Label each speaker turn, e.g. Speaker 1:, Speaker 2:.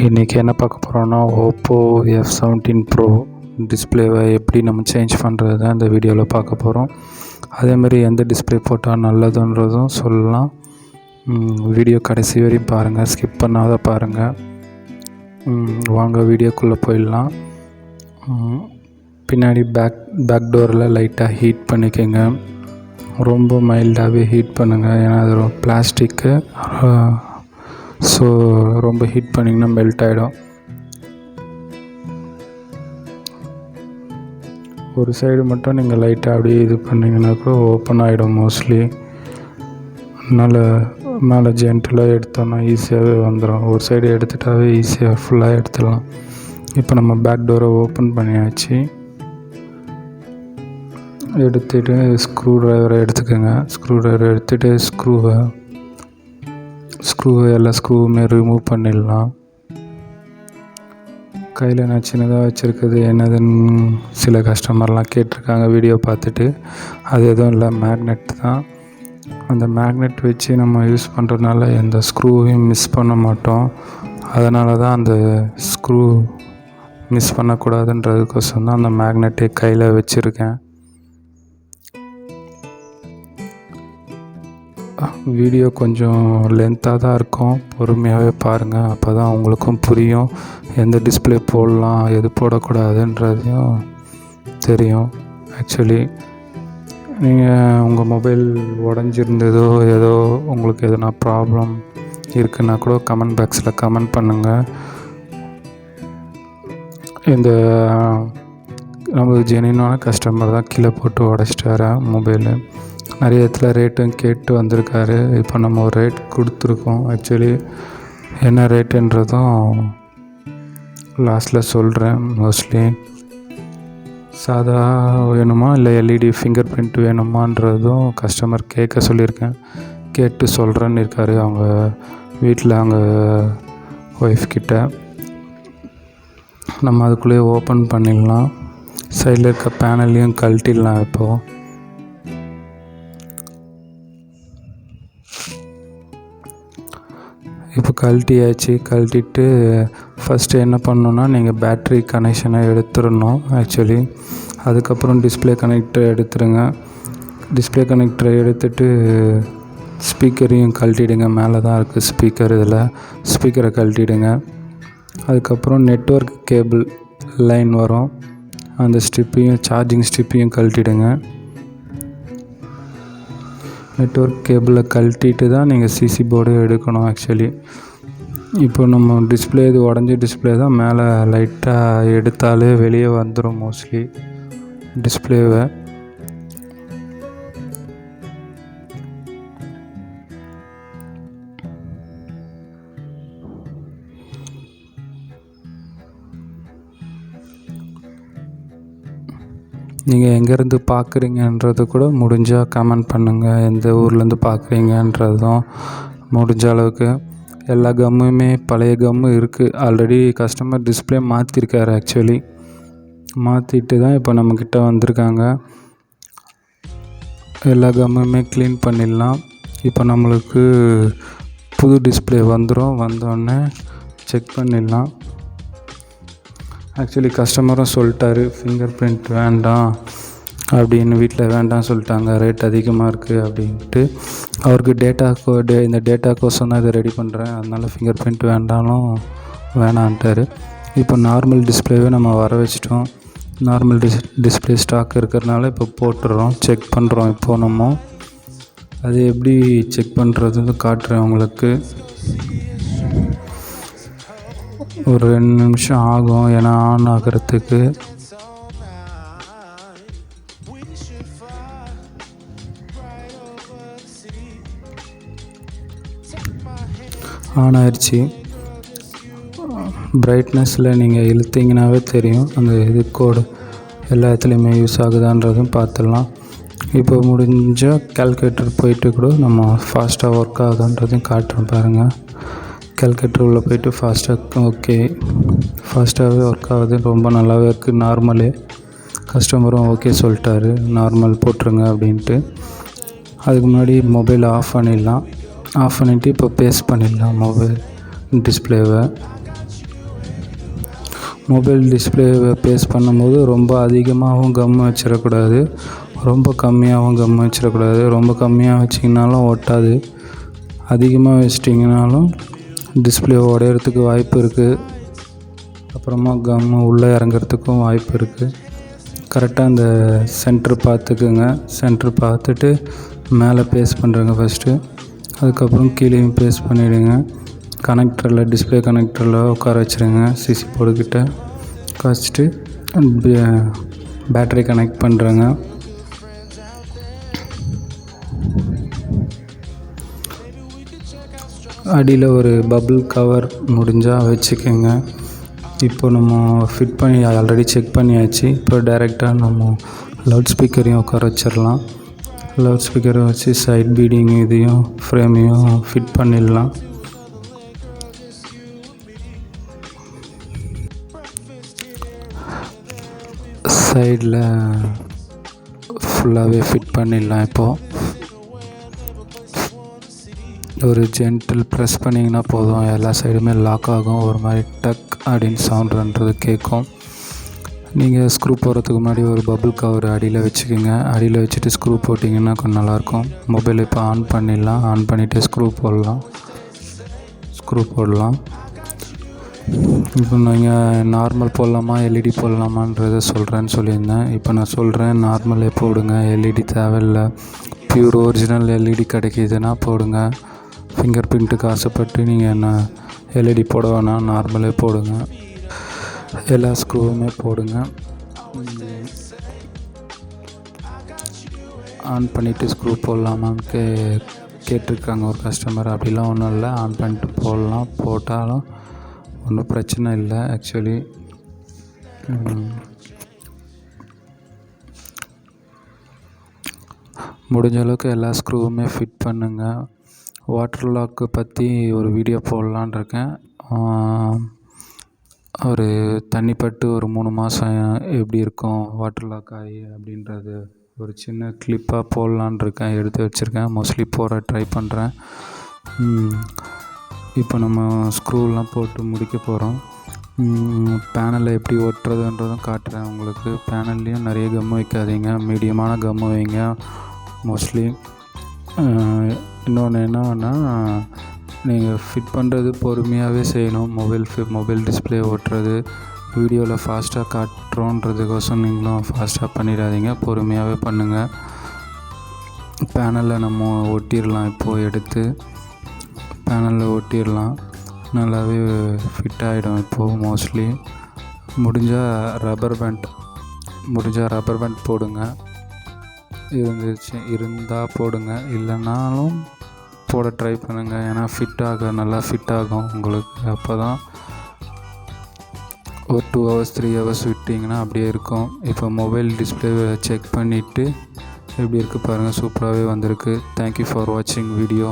Speaker 1: இன்றைக்கி என்ன பார்க்க போகிறோன்னா, ஓப்போ F17 ப்ரோ டிஸ்பிளேவை எப்படி நம்ம சேஞ்ச் பண்ணுறது தான் இந்த வீடியோவில் பார்க்க போகிறோம். அதேமாதிரி எந்த டிஸ்பிளே போட்டால் நல்லதுன்றதும் சொல்லலாம். வீடியோ கடைசி வரையும் பாருங்கள், ஸ்கிப் பண்ணாத பாருங்கள். வாங்க வீடியோக்குள்ளே போயிடலாம். பின்னாடி பேக் டோரில் லைட்டாக ஹீட் பண்ணிக்கோங்க. ரொம்ப மைல்டாகவே ஹீட் பண்ணுங்கள், ஏன்னா அது பிளாஸ்டிக்கு. ஸோ ரொம்ப ஹீட் பண்ணிங்கன்னா மெல்ட் ஆகிடும். ஒரு சைடு மட்டும் நீங்கள் லைட்டாக அப்படியே இது பண்ணிங்கனாக்கா ஓப்பன் ஆகிடும் மோஸ்ட்லி. அதனால் மேலே ஜென்டலாக எடுத்தோன்னா ஈஸியாகவே வந்துடும். ஒரு சைடு எடுத்துட்டாவே ஈஸியாக ஃபுல்லாக எடுத்துடலாம். இப்போ நம்ம பேக் டோரை ஓப்பன் பண்ணியாச்சு. எடுத்துகிட்டு ஸ்க்ரூ ட்ரைவரை எடுத்துக்கோங்க. ஸ்க்ரூ ட்ரைவரை எடுத்துகிட்டு ஸ்க்ரூவை எல்லா ஸ்க்ரூவுமே ரிமூவ் பண்ணிடலாம். கையில் நான் சின்னதாக வச்சுருக்குது என்னதுன்னு சில கஸ்டமர்லாம் கேட்டிருக்காங்க வீடியோ பார்த்துட்டு. அது எதுவும் இல்லை, மேக்னெட் தான். அந்த மேக்னெட் வச்சு நம்ம யூஸ் பண்ணுறதுனால எந்த ஸ்க்ரூவையும் மிஸ் பண்ண மாட்டோம். அதனால தான் அந்த ஸ்க்ரூ மிஸ் பண்ணக்கூடாதுன்றதுக்கோசரம் தான் அந்த மேக்னெட்டை கையில் வச்சுருக்கேன். வீடியோ கொஞ்சம் லென்த்தாக தான் இருக்கும், பொறுமையாகவே பாருங்கள். அப்போ தான் உங்களுக்கும் புரியும் எந்த டிஸ்பிளே போடலாம், எது போடக்கூடாதுன்றதையும் தெரியும். ஆக்சுவலி நீங்கள் உங்கள் மொபைல் உடஞ்சிருந்ததோ ஏதோ உங்களுக்கு எதனா ப்ராப்ளம் இருக்குன்னா கூட கமெண்ட் பாக்ஸில் கமெண்ட் பண்ணுங்கள். இந்த நம்ம ஜெனியூனான கஸ்டமர் தான் கீழே போட்டு உடச்சிட்டாரு மொபைலு. நிறைய இடத்துல ரேட்டும் கேட்டு வந்திருக்காரு. இப்போ நம்ம ஒரு ரேட் கொடுத்துருக்கோம். ஆக்சுவலி என்ன ரேட்டுன்றதும் லாஸ்ட்டில் சொல்கிறேன். மோஸ்ட்லி சாதா வேணுமா இல்லை எல்இடி ஃபிங்கர் பிரிண்ட் வேணுமான்றதும் கஸ்டமர் கேட்க சொல்லியிருக்கேன். கேட்டு சொல்கிறேன்னு இருக்கார் அவங்க வீட்டில், அவங்க ஒய்ஃப் கிட்ட. நம்ம அதுக்குள்ளேயே ஓப்பன் பண்ணிடலாம். சைடில் இருக்க பேனல்லையும் கழட்டிடலாம். இப்போ கழட்டிட்டு ஃபஸ்ட்டு என்ன பண்ணணுன்னா, நீங்கள் பேட்ரி கனெக்ஷனை எடுத்துடணும். ஆக்சுவலி அதுக்கப்புறம் டிஸ்பிளே கனெக்டரை எடுத்துருங்க. டிஸ்பிளே கனெக்டரை எடுத்துகிட்டு ஸ்பீக்கரையும் கழட்டிடுங்க. மேலே தான் இருக்குது ஸ்பீக்கர், இதில் ஸ்பீக்கரை கழட்டிடுங்க. அதுக்கப்புறம் நெட்வொர்க் கேபிள் லைன் வரும், அந்த சார்ஜிங் ஸ்ட்ரிப்பையும் கழட்டிடுங்க. நெட்வொர்க் கேபிளை கழட்டிட்டு தான் நீங்கள் சிசி போர்டு எடுக்கணும். ஆக்சுவலி இப்போ நம்ம டிஸ்பிளே, இது உடஞ்ச டிஸ்பிளே தான், மேலே லைட்டாக எடுத்தாலே வெளியே வந்துடும் மோஸ்ட்லி டிஸ்பிளேவை. நீங்கள் எங்கேருந்து பார்க்குறீங்கன்றது கூட முடிஞ்சால் கமெண்ட் பண்ணுங்கள். எந்த ஊர்லேருந்து பார்க்குறீங்கன்றதும் முடிஞ்ச அளவுக்கு. எல்லா கம்முமே பழைய கம்மு இருக்குது. ஆல்ரெடி கஸ்டமர் டிஸ்பிளே மாற்றிருக்காரு. ஆக்சுவலி மாற்றிட்டு தான் இப்போ நம்மக்கிட்ட வந்திருக்காங்க. எல்லா கம்முமே க்ளீன் பண்ணிடலாம். இப்போ நம்மளுக்கு புது டிஸ்பிளே வந்தோடனே செக் பண்ணிடலாம். ஆக்சுவலி கஸ்டமரும் சொல்லிட்டாரு ஃபிங்கர் பிரிண்ட் வேண்டாம் அப்படின்னு, வீட்டில் வேண்டாம் சொல்லிட்டாங்க, ரேட் அதிகமாக இருக்குது அப்படின்ட்டு. அவருக்கு இந்த டேட்டாக்கோசம் தான் இதை ரெடி பண்ணுறேன், அதனால் ஃபிங்கர் பிரிண்ட் வேணான்ட்டார். இப்போ நார்மல் டிஸ்பிளேவே நம்ம வர வச்சிட்டோம். நார்மல் டிஸ்பிளே ஸ்டாக் இருக்கிறதுனால இப்போ போட்டுடுறோம், செக் பண்ணுறோம். இப்போது நம்ம அது எப்படி செக் பண்ணுறதுன்னு காட்டுறேன் உங்களுக்கு. ஒரு 2 நிமிஷம் ஆகும், ஏன்னா ஆன் ஆகிறதுக்கு. ஆன் ஆயிடுச்சு. பிரைட்னஸில் நீங்கள் இழுத்தீங்கன்னாவே தெரியும் அந்த இது கோடு எல்லா இடத்துலையுமே யூஸ் ஆகுதான்றதும் பார்த்துடலாம். இப்போ முடிஞ்சால் கால்குலேட்டர் போயிட்டு கூட நம்ம ஃபாஸ்ட்டாக ஒர்க் ஆகுதுன்றதையும் காட்டுறோம் பாருங்கள். கால்குலேட்டர் உள்ளே போய்ட்டு ஃபாஸ்ட்டாகவே ஒர்க் ஆகுது, ரொம்ப நல்லாவே இருக்குது. நார்மலே கஸ்டமரும் ஓகே சொல்லிட்டாரு, நார்மல் போட்டுருங்க அப்படின்ட்டு. அதுக்கு முன்னாடி மொபைல் ஆஃப் பண்ணிடலாம். ஆஃப் பண்ணிவிட்டு இப்போ பேஸ்ட் பண்ணிடலாம் மொபைல் டிஸ்பிளேவை. மொபைல் டிஸ்பிளேவை பேஸ்ட் பண்ணும்போது ரொம்ப அதிகமாகவும் கம் வச்சிடக்கூடாது, ரொம்ப கம்மியாகவும் கம் வச்சிடக்கூடாது. ரொம்ப கம்மியாக வச்சிங்கனாலும் ஒட்டாது, அதிகமாக வச்சிட்டிங்கனாலும் டிஸ்பிளே உடையிறதுக்கு வாய்ப்பு இருக்குது. அப்புறமா கம் உள்ளே இறங்குறதுக்கும் வாய்ப்பு இருக்குது. கரெக்டாக அந்த சென்ட்ரு பார்த்துக்குங்க. சென்ட்ரு பார்த்துட்டு மேலே பேஸ்ட் பண்ணுறேங்க ஃபஸ்ட்டு. அதுக்கப்புறம் கீழேயும் பேஸ்ட் பண்ணிவிடுங்க. கனெக்டரில் டிஸ்பிளே கனெக்டரில் உட்கார வச்சுருங்க. சிசி போர்டுக்கிட்ட வச்சுட்டு பேட்டரி கனெக்ட் பண்ணுறேங்க. அடியில் ஒரு பபுள் கவர் முடிஞ்சால் வச்சுக்கோங்க. இப்போ நம்ம ஃபிட் பண்ணி ஆல்ரெடி செக் பண்ணியாச்சு. இப்போ டைரெக்டாக நம்ம லவுட் ஸ்பீக்கரையும் உட்கார வச்சிடலாம். லவுட் ஸ்பீக்கரை வச்சு சைட் பீடிங் இதையும் ஃப்ரேமையும் ஃபிட் பண்ணிடலாம். சைடில் ஃபுல்லாகவே ஃபிட் பண்ணிடலாம். இப்போது ஒரு ஜென்டில் ப்ரெஸ் பண்ணிங்கன்னா போதும், எல்லா சைடுமே லாக் ஆகும். ஒரு மாதிரி டக் அப்படின்னு சவுண்டுன்றது கேட்கும். நீங்கள் ஸ்க்ரூ போடுறதுக்கு முன்னாடி ஒரு பபுள் கவர் அடியில் வச்சுக்கோங்க. அடியில் வச்சுட்டு ஸ்க்ரூ போட்டிங்கன்னா கொஞ்சம் நல்லாயிருக்கும். மொபைல் இப்போ ஆன் பண்ணிடலாம். ஆன் பண்ணிவிட்டு ஸ்க்ரூ போடலாம். இப்போ நீங்கள் நார்மல் போடலாமா எல்இடி போடலாமான்றதை சொல்கிறேன்னு சொல்லியிருந்தேன். இப்போ நான் சொல்கிறேன், நார்மலே போடுங்க, எல்இடி தேவையில்லை. பியூர் ஒரிஜினல் எல்இடி கிடைக்கிதுன்னா போடுங்க. ஃபிங்கர் பிரிண்ட்டுக்கு ஆசைப்பட்டு நீங்கள் என்ன எல்இடி போட வேணாம், நார்மலே போடுங்க. எல்லா ஸ்க்ரூவுமே போடுங்க. ஆன் பண்ணிவிட்டு ஸ்க்ரூ போடலாமான்னு கேட்டிருக்காங்க ஒரு கஸ்டமர். அப்படிலாம் ஒன்றும் இல்லை, ஆன் பண்ணிட்டு போடலாம். போட்டாலும் ஒன்றும் பிரச்சனை இல்லை. ஆக்சுவலி முடிஞ்ச அளவுக்கு எல்லா ஸ்க்ரூவுமே ஃபிட் பண்ணுங்கள். வாட்டர் லாக்கு பற்றி ஒரு வீடியோ போடலான் இருக்கேன். ஒரு தண்ணிப்பட்டு ஒரு 3 மாதம் எப்படி இருக்கும் வாட்டர் லாக் ஆகி அப்படின்றது ஒரு சின்ன கிளிப்பாக போடலான் இருக்கேன். எடுத்து வச்சுருக்கேன். மோஸ்ட்லி போட ட்ரை பண்ணுறேன். இப்போ நம்ம ஸ்க்ரூலாம் போட்டு முடிக்க போகிறோம். பேனலில் எப்படி ஒட்டுறதுன்றதும் காட்டுறேன் உங்களுக்கு. பேனல்லையும் நிறைய கம் வைக்காதீங்க, மீடியமான கம் வைங்க மோஸ்ட்லி. இன்னொன்று என்னன்னா, நீங்கள் ஃபிட் பண்ணுறது பொறுமையாகவே செய்யணும். மொபைல் டிஸ்பிளே ஓட்டுறது வீடியோவில் ஃபாஸ்ட்டாக காட்டுறோன்றதுக்கோசம் நீங்களும் ஃபாஸ்ட்டாக பண்ணிடாதீங்க, பொறுமையாகவே பண்ணுங்கள். பேனலில் நம்ம ஒட்டிடலாம். இப்போது எடுத்து பேனலில் ஒட்டிடலாம். நல்லாவே ஃபிட் ஆகிடும். இப்போது மோஸ்ட்லி முடிஞ்சால் ரப்பர் பேண்ட் போடுங்க. இருந்தால் போடுங்க, இல்லைனாலும் போட ட்ரை பண்ணுங்கள். ஏன்னா நல்லா ஃபிட் ஆகும் உங்களுக்கு. அப்போ தான் ஒரு 2 hours 3 hours விட்டிங்கன்னா அப்படியே இருக்கும். இப்போ மொபைல் டிஸ்பிளே செக் பண்ணிவிட்டு எப்படி இருக்குது பாருங்கள். சூப்பராகவே வந்திருக்கு. தேங்க்யூ ஃபார் வாட்சிங் வீடியோ.